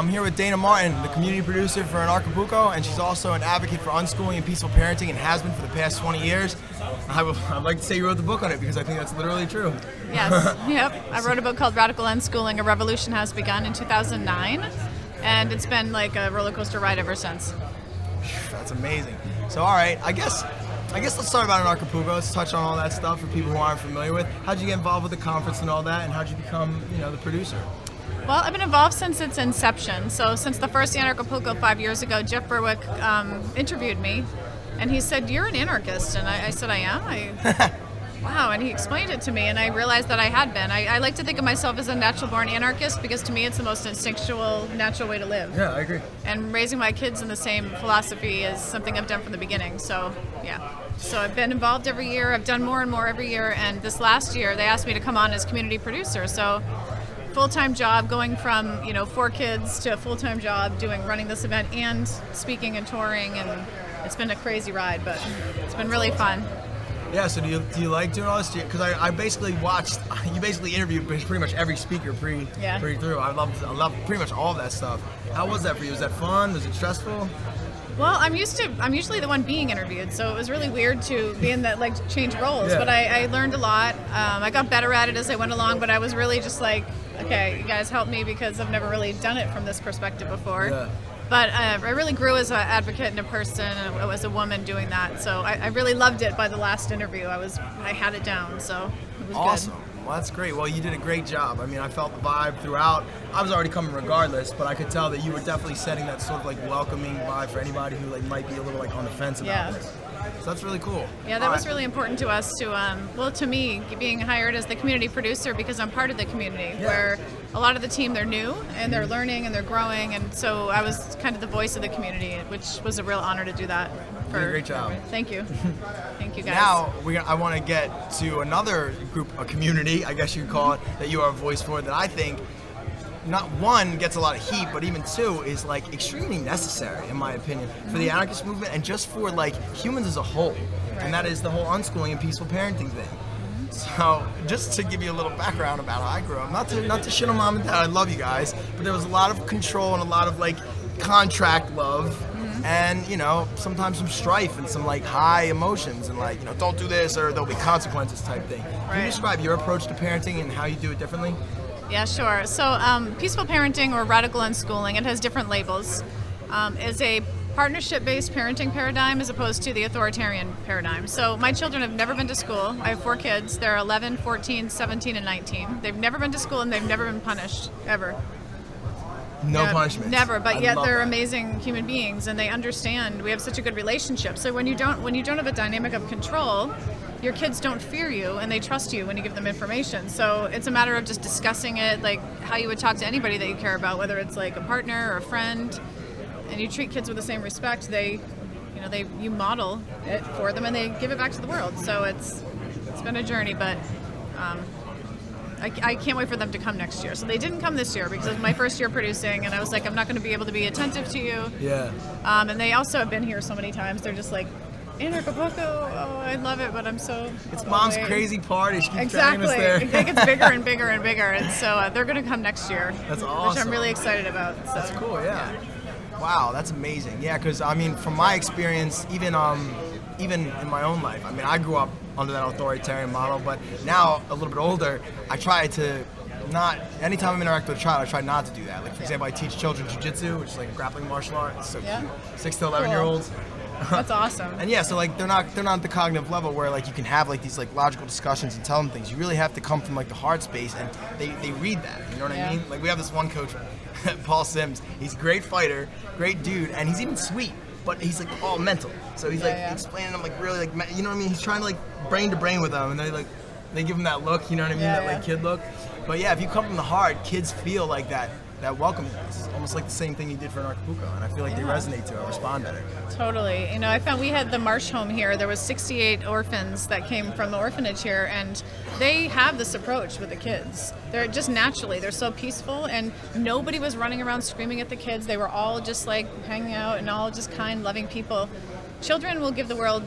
I'm here with Dayna Martin, the community producer for Anarchapulco, and she's also an advocate for unschooling and peaceful parenting and has been for the past 20 years. I'd like to say you wrote the book on it because I think that's literally true. Yes, yep. I wrote a book called Radical Unschooling, A Revolution Has Begun in 2009, and it's been like a roller coaster ride ever since. That's amazing. So all right, I guess let's talk about Anarchapulco. Let's touch on all that stuff for people who aren't familiar with. How'd you get involved with the conference and all that, and how'd you become, the producer? Well, I've been involved since its inception. So since the first Anarchapulco 5 years ago, Jeff Berwick interviewed me, and he said, "You're an anarchist," and I said, "I am." Wow, and he explained it to me, and I realized that I had been. I like to think of myself as a natural-born anarchist because to me it's the most instinctual, natural way to live. Yeah, I agree. And raising my kids in the same philosophy is something I've done from the beginning. So, yeah. So I've been involved every year. I've done more and more every year, and this last year they asked me to come on as community producer. So full-time job, going from 4 kids to a full-time job running this event and speaking and touring, and it's been a crazy ride, but it's been really fun. Yeah, so do you like doing all this? Because I basically watched, you basically interviewed pretty much every speaker pre through. I love pretty much all of that stuff. How was that for you? Was that fun? Was it stressful? Well, I'm usually the one being interviewed, so it was really weird to be in that, change roles. Yeah. But I learned a lot. I got better at it as I went along, but I was really just like, okay, you guys help me because I've never really done it from this perspective before. Yeah. But I really grew as an advocate and a person, and as a woman doing that. So I really loved it by the last interview. I had it down, so it was awesome. good. Well, that's great. Well, you did a great job. I mean, I felt the vibe throughout. I was already coming regardless, but I could tell that you were definitely setting that sort of welcoming vibe for anybody who might be a little on the fence about this. So that's really cool. Yeah, that was really important to us to me, being hired as the community producer because I'm part of the community where a lot of the team, they're new and they're learning and they're growing, and so I was kind of the voice of the community, which was a real honor to do that. You did a great job. Thank you. Thank you, guys. Now, I want to get to another group, a community, I guess you could call it, that you are a voice for that I think not one gets a lot of heat, but even two is extremely necessary in my opinion for the anarchist movement and just for humans as a whole. Right. And that is the whole unschooling and peaceful parenting thing. So just to give you a little background about how I grew up, not to shit on mom and dad, I love you guys, but there was a lot of control and a lot of contract love. And sometimes some strife and some high emotions and don't do this or there'll be consequences type thing. Right. Can you describe your approach to parenting and how you do it differently? Yeah, sure. So peaceful parenting or radical unschooling, it has different labels, is a partnership-based parenting paradigm as opposed to the authoritarian paradigm. So my children have never been to school. I have 4 kids. They're 11, 14, 17, and 19. They've never been to school and they've never been punished, ever. No punishment. Never, but yet they're amazing human beings and they understand. We have such a good relationship. So when you don't have a dynamic of control, your kids don't fear you and they trust you when you give them information. So it's a matter of just discussing it how you would talk to anybody that you care about, whether it's a partner or a friend, and you treat kids with the same respect. You model it for them and they give it back to the world. So it's been a journey, but I can't wait for them to come next year. So they didn't come this year because it was my first year producing, and I was like, I'm not going to be able to be attentive to you. Yeah. And they also have been here so many times. They're just Anarchapulco, oh, I love it, but I'm so... It's mom's crazy party. She keeps dragging us there. Exactly. It gets bigger and bigger and bigger, and so they're going to come next year. That's awesome. Which I'm really excited about. So. That's cool, yeah. Wow, that's amazing. Yeah, because, from my experience, even in my own life, I grew up under that authoritarian model, but now, a little bit older, I try to not, anytime I'm interacting with a child, I try not to do that. For example, I teach children jiu-jitsu, which is a grappling martial art. It's so cute. 6 to 11-year-olds. That's awesome. And yeah, so they're not at the cognitive level where you can have these logical discussions and tell them things. You really have to come from the heart space, and they read that. You know what I mean? We have this one coach, Paul Sims. He's a great fighter, great dude, and he's even sweet. But he's all mental, so he's explaining them really you know what I mean. He's trying to brain to brain with them, and they give him that look, you know what I mean, that kid look. But yeah, if you come from the heart, kids feel that welcomeness, almost the same thing you did for Anarchapulco, and I feel they resonate to it, respond better. Totally. I found we had the Marsh home here. There was 68 orphans that came from the orphanage here, and they have this approach with the kids. They're just they're so peaceful, and nobody was running around screaming at the kids. They were all just hanging out and all just kind, loving people. Children will give the world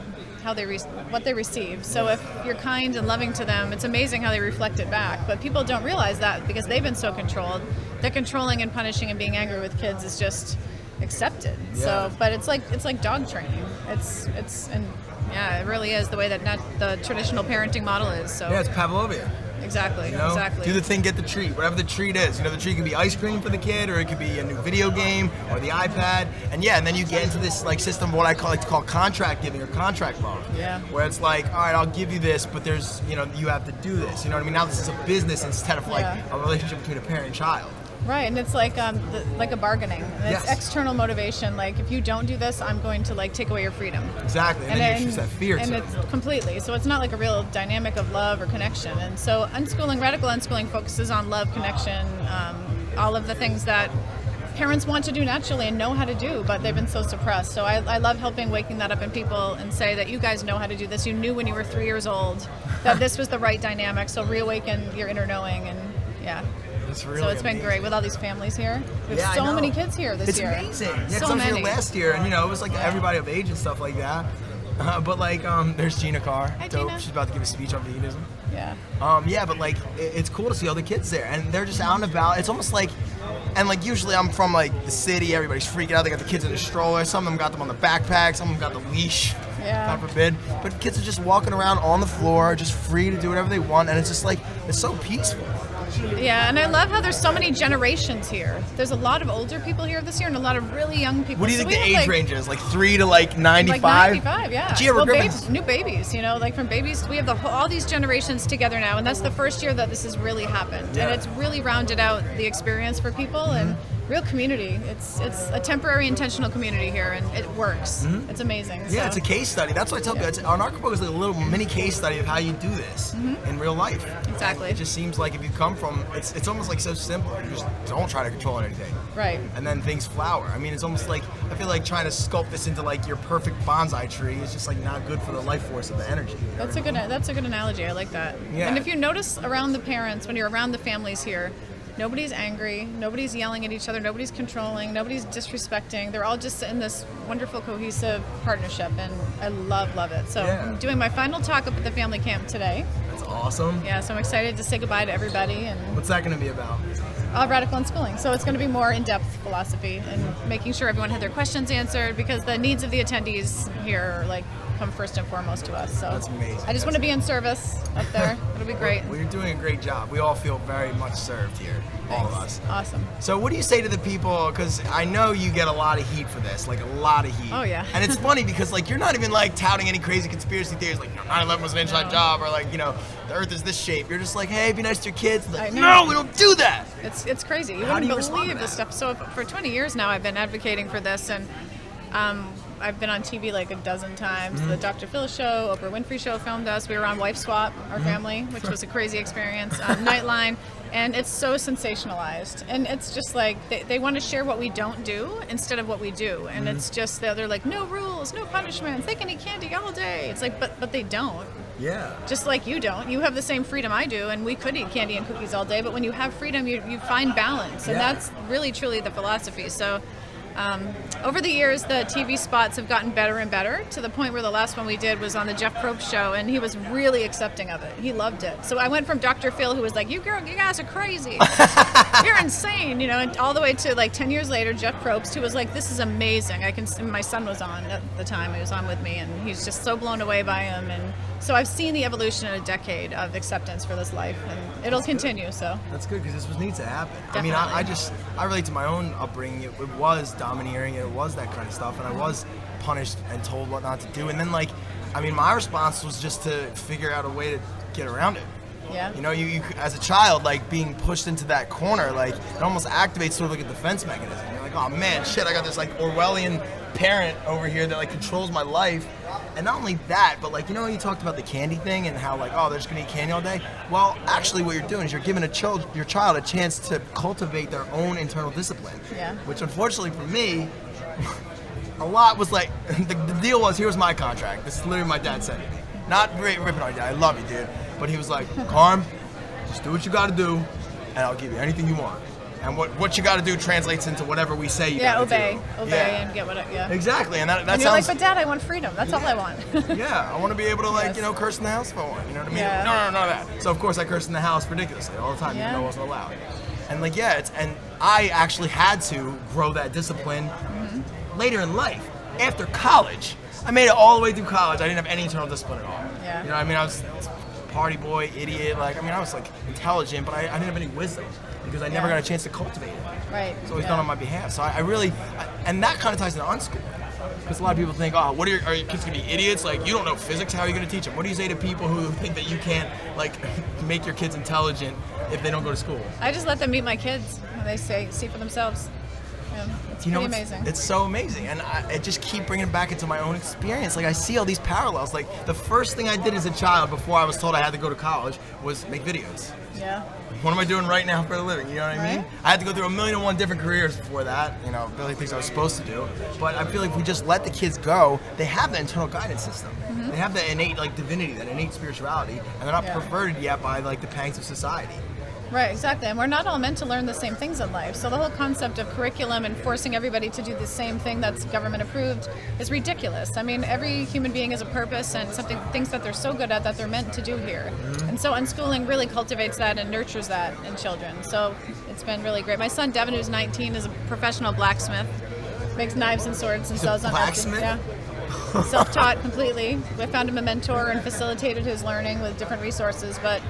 what they receive. So if you're kind and loving to them, it's amazing how they reflect it back. But people don't realize that because they've been so controlled. the controlling and punishing and being angry with kids is just accepted. Yeah. So, but it's like dog training. It really is the way that the traditional parenting model is. So Yeah, it's Pavlovian. exactly, You know? exactly. Do the thing, get the treat, whatever the treat is. You know, the treat can be ice cream for the kid, or it could be a new video game, or the iPad. And then you get into this like system of what I like to call contract giving or contract love. Yeah. Where it's like, all right, I'll give you this, but there's, you have to do this. You know what I mean? Now this is a business instead of like a relationship between a parent and child. Right, and it's like like a bargaining. And it's external motivation. Like, if you don't do this, I'm going to like take away your freedom. Exactly, and then you just that fear. And it's completely. So it's not like a real dynamic of love or connection. And so radical unschooling focuses on love, connection, all of the things that parents want to do naturally and know how to do, but they've been so suppressed. So I love waking that up in people and say that you guys know how to do this. You knew when you were 3 years old that this was the right dynamic. So reawaken your inner knowing, and Really so it's been great with all these families here. We have so many kids here this year. It's amazing. Yeah, so I was many. here last year, and it was like everybody of age and stuff like that. But like, there's Gina Carr. Hi, Dope. Gina. She's about to give a speech on veganism. Yeah. But like, it's cool to see all the kids there, and they're just out and about. It's almost like, and like usually I'm from like the city. Everybody's freaking out. They got the kids in the stroller. Some of them got them on the backpack. Some of them got the leash. Yeah. God forbid. But kids are just walking around on the floor, just free to do whatever they want, and it's just like, it's so peaceful. Yeah, and I love how there's so many generations here. There's a lot of older people here this year and a lot of really young people. What do you think the age range is? Like 3 to like 95? Like 95, yeah. Gee, new babies, like from babies. We have all these generations together now, and that's the first year that this has really happened. Yeah. And it's really rounded out the experience for people and real community. It's a temporary intentional community here, and it works. It's amazing. Yeah, so. It's a case study. That's what I tell people. Anarchapulco is like a little mini case study of how you do this in real life. Exactly. And it just seems like if you come from, it's almost like so simple. You just don't try to control anything. Right. And then things flower. I mean, it's almost like, I feel like trying to sculpt this into like your perfect bonsai tree is just like not good for the life force of the energy. That's a good analogy. I like that. Yeah. And if you notice around the parents, when you're around the families here, nobody's angry, nobody's yelling at each other, nobody's controlling, nobody's disrespecting. They're all just in this wonderful, cohesive partnership, and I love it. So I'm doing my final talk up at the family camp today. That's awesome. Yeah, so I'm excited to say goodbye to everybody. And What's that going to be about? Radical unschooling. So it's going to be more in-depth philosophy and making sure everyone had their questions answered, because the needs of the attendees here come first and foremost to us. So That's amazing. I just want to be in service up there. It'll be great. Well, you're doing a great job. We all feel very much served here, all of us. Awesome. So what do you say to the people, because I know you get a lot of heat for this, like a lot of heat. Oh, yeah. And it's funny because like you're not even like touting any crazy conspiracy theories like 9/11 was an inside job, or like, the earth is this shape. You're just like, hey, be nice to your kids. Like, no, we don't do that. It's crazy. You How do you wouldn't respond to believe this that? stuff. So for 20 years now, I've been advocating for this, and I've been on TV like a dozen times. The Dr. Phil show, Oprah Winfrey show filmed us. We were on Wife Swap, our family, which was a crazy experience. Nightline, and it's so sensationalized. And it's just like they want to share what we don't do instead of what we do. And it's just that they're like, no rules, no punishments. They can eat candy all day. It's like, but they don't. Yeah. Just like you don't. You have the same freedom I do, and we could eat candy and cookies all day, but when you have freedom, you find balance, and that's really, truly the philosophy. So over the years, the TV spots have gotten better and better, to the point where the last one we did was on the Jeff Probst show, and he was really accepting of it. He loved it. So I went from Dr. Phil, who was like, you guys are crazy. You're insane, and all the way to like 10 years later, Jeff Probst, who was like, this is amazing. My son was on at the time. He was on with me, and he's just so blown away by him. And so I've seen the evolution in a decade of acceptance for this life, and it'll continue. So That's good, because this needs to happen. Definitely. I mean, I relate to my own upbringing. It was domineering, and it was that kind of stuff, and I was punished and told what not to do. And then my response was just to figure out a way to get around it. yeah. You as a child, like being pushed into that corner, like it almost activates sort of like a defense mechanism. You're like, oh man, shit, I got this like Orwellian parent over here that like controls my life. And not only that, but like, you talked about the candy thing and how like, oh, they're just gonna eat candy all day. Well, actually what you're doing is you're giving your child a chance to cultivate their own internal discipline. Yeah. Which unfortunately for me, a lot was like, the deal was, here's my contract. This is literally my dad said to me. Not ripping on your dad, I love you, dude. But he was like, Carm, just do what you gotta do, and I'll give you anything you want. And what you gotta do translates into whatever we say you gotta obey do. and get what Exactly, and that and you're sounds... like, but Dad, I want freedom. That's all I want. Yeah, I want to be able to like, Yes. curse in the house if I want, you know what I mean? Yeah. No, none of that. So of course I curse in the house ridiculously all the time, even though it wasn't allowed. And like, yeah, and I actually had to grow that discipline later in life. After college, I made it all the way through college. I didn't have any internal discipline at all. Yeah. You know what I mean? I was party boy, idiot. Like, I mean, I was like intelligent, but I didn't have any wisdom because I never got a chance to cultivate it. Right. It's always done on my behalf. So I really, and that kind of ties into unschooling. Because a lot of people think, oh, are your kids gonna be idiots? Like, you don't know physics, how are you gonna teach them? What do you say to people who think that you can't, like, make your kids intelligent if they don't go to school? I just let them meet my kids. They see for themselves. It's pretty amazing. It's so amazing, and I just keep bringing it back into my own experience. Like, I see all these parallels. Like, the first thing I did as a child before I was told I had to go to college was make videos. Yeah. What am I doing right now for a living? You know what I mean? Right. I had to go through 1,000,001 different careers before that, you know, really things I was supposed to do. But I feel like if we just let the kids go, they have the internal guidance system. They have the innate, like, divinity, that innate spirituality, and they're not perverted yet by, like, the pangs of society. Right, exactly. And we're not all meant to learn the same things in life. So the whole concept of curriculum and forcing everybody to do the same thing that's government approved is ridiculous. I mean, every human being has a purpose and things that they're so good at that they're meant to do here. And so unschooling really cultivates that and nurtures that in children. So it's been really great. My son Devin, who's 19, is a professional blacksmith. Makes knives and swords and sells on Etsy. Blacksmith? Yeah. Self-taught completely. We found him a mentor and facilitated his learning with different resources, but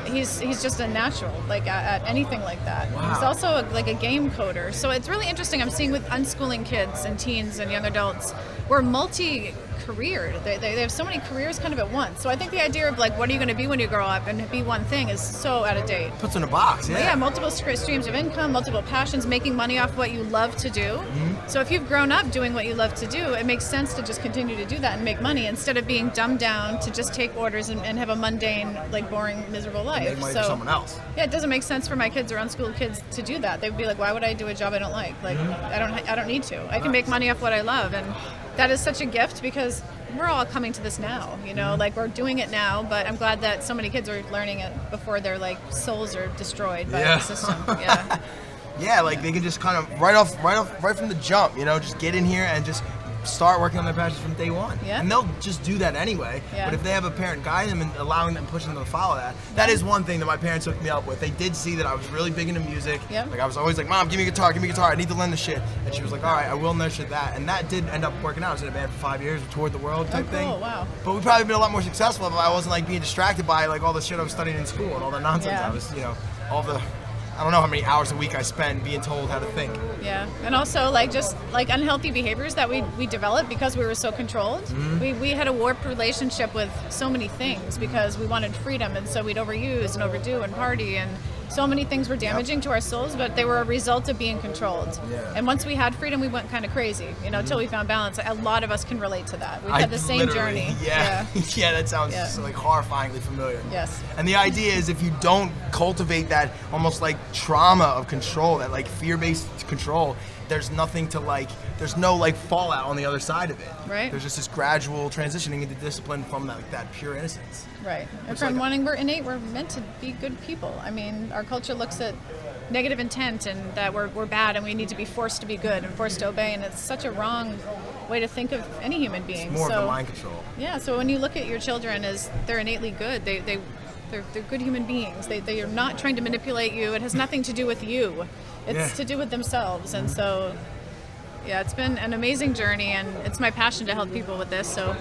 he's just a natural, like at anything like that. Wow. He's also like a game coder. So it's really interesting. I'm seeing with unschooling kids and teens and young adults, we're multi-careered. They have so many careers kind of at once. So I think the idea of like, what are you going to be when you grow up and be one thing is so out of date. Puts in a box, yeah. But yeah, multiple streams of income, multiple passions, making money off what you love to do. So if you've grown up doing what you love to do, it makes sense to just continue to do that and make money instead of being dumbed down to just take orders and have a mundane, like boring, miserable life. Make money for someone else. Yeah, it doesn't make sense for my kids or unschooled kids to do that. They would be like, why would I do a job I don't like? Like, I don't need to. I can make money off what I love, and that is such a gift because we're all coming to this now, you know, like we're doing it now, but I'm glad that so many kids are learning it before their like souls are destroyed by the system. Yeah. Yeah, like they can just kind of right from the jump, you know, just get in here and just start working on their passions from day one. Yeah. And they'll just do that anyway. Yeah. But if they have a parent guiding them and allowing them, pushing them to follow that, that is one thing that my parents hooked me up with. They did see that I was really big into music. Yeah. Like I was always like, Mom, give me a guitar, I need to learn this shit. And she was like, all right, I will nurture that. And that did end up working out. I was in a band for 5 years, we toured the world type thing. Wow. But we'd probably been a lot more successful if I wasn't like being distracted by like all the shit I was studying in school and all that nonsense. Yeah. I was, you know, all the, I don't know how many hours a week I spend being told how to think. Yeah, and also like just like unhealthy behaviors that we developed because we were so controlled. We had a warped relationship with so many things because we wanted freedom, and so we'd overuse and overdo and party, and so many things were damaging to our souls, but they were a result of being controlled. Yeah. And once we had freedom, we went kind of crazy, you know, until we found balance. A lot of us can relate to that. We've had the same journey. Yeah, yeah, that sounds so, like horrifyingly familiar. Yes. And the idea is if you don't cultivate that almost like trauma of control, that like fear-based control, there's nothing to like, there's no like fallout on the other side of it. Right. There's just this gradual transitioning into discipline from that pure innocence. Right. And Which, from like, wanting, we're innate, we're meant to be good people. I mean, our culture looks at negative intent and that we're bad and we need to be forced to be good and forced to obey, and it's such a wrong way to think of any human being. It's more of a mind control. Yeah, so when you look at your children as they're innately good, they're good human beings. They are not trying to manipulate you. It has nothing to do with you. It's to do with themselves. And so, yeah, it's been an amazing journey, and it's my passion to help people with this. So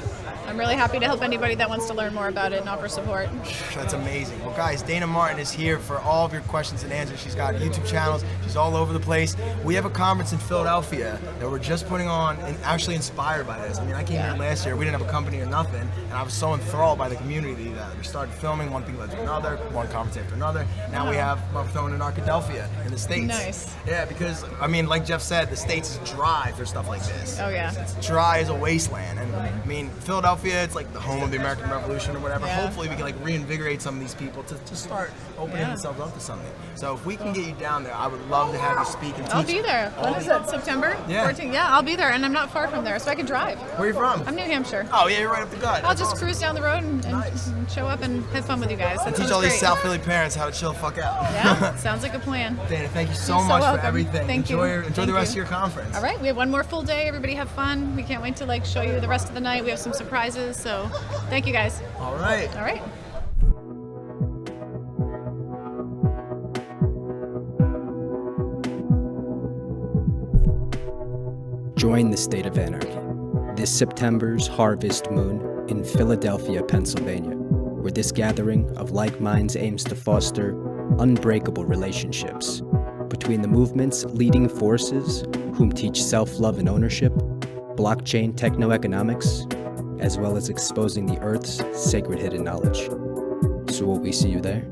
I'm really happy to help anybody that wants to learn more about it and offer support. That's amazing. Well, guys, Dayna Martin is here for all of your questions and answers. She's got YouTube channels. She's all over the place. We have a conference in Philadelphia that we're just putting on, and actually inspired by this. I mean, I came here last year. We didn't have a company or nothing, and I was so enthralled by the community that we started filming. One thing led to another, one conference after another. Now we're filming in Anarchapulco in the States. Nice. Yeah, because, I mean, like Jeff said, the States is dry for stuff like this. Oh, yeah. It's dry as a wasteland. And, I mean, Philadelphia, it's like the home of the American Revolution or whatever. Yeah. Hopefully we can like reinvigorate some of these people to start opening themselves up to something. So if we can get you down there, I would love to have you speak and teach. I'll be there. When is it? September 14th? Yeah, I'll be there, and I'm not far from there, so I can drive. Where are you from? I'm New Hampshire. Oh yeah, you're right up the gut. I'll just cruise down the road and show up and have fun with you guys. That And teach sounds all these great. South Philly parents how to chill the fuck out. Yeah, sounds like a plan. Dayna, thank you so You're so much welcome. for everything. Thank you. Enjoy Thank the rest you. of your conference. All right, we have one more full day. Everybody have fun. We can't wait to like show you the rest of the night. We have some surprises, so thank you guys. All right. All right. Join the state of anarchy this September's Harvest Moon in Philadelphia, Pennsylvania, where this gathering of like minds aims to foster unbreakable relationships between the movement's leading forces, whom teach self-love and ownership, blockchain techno-economics, as well as exposing the Earth's sacred hidden knowledge. So will we see you there?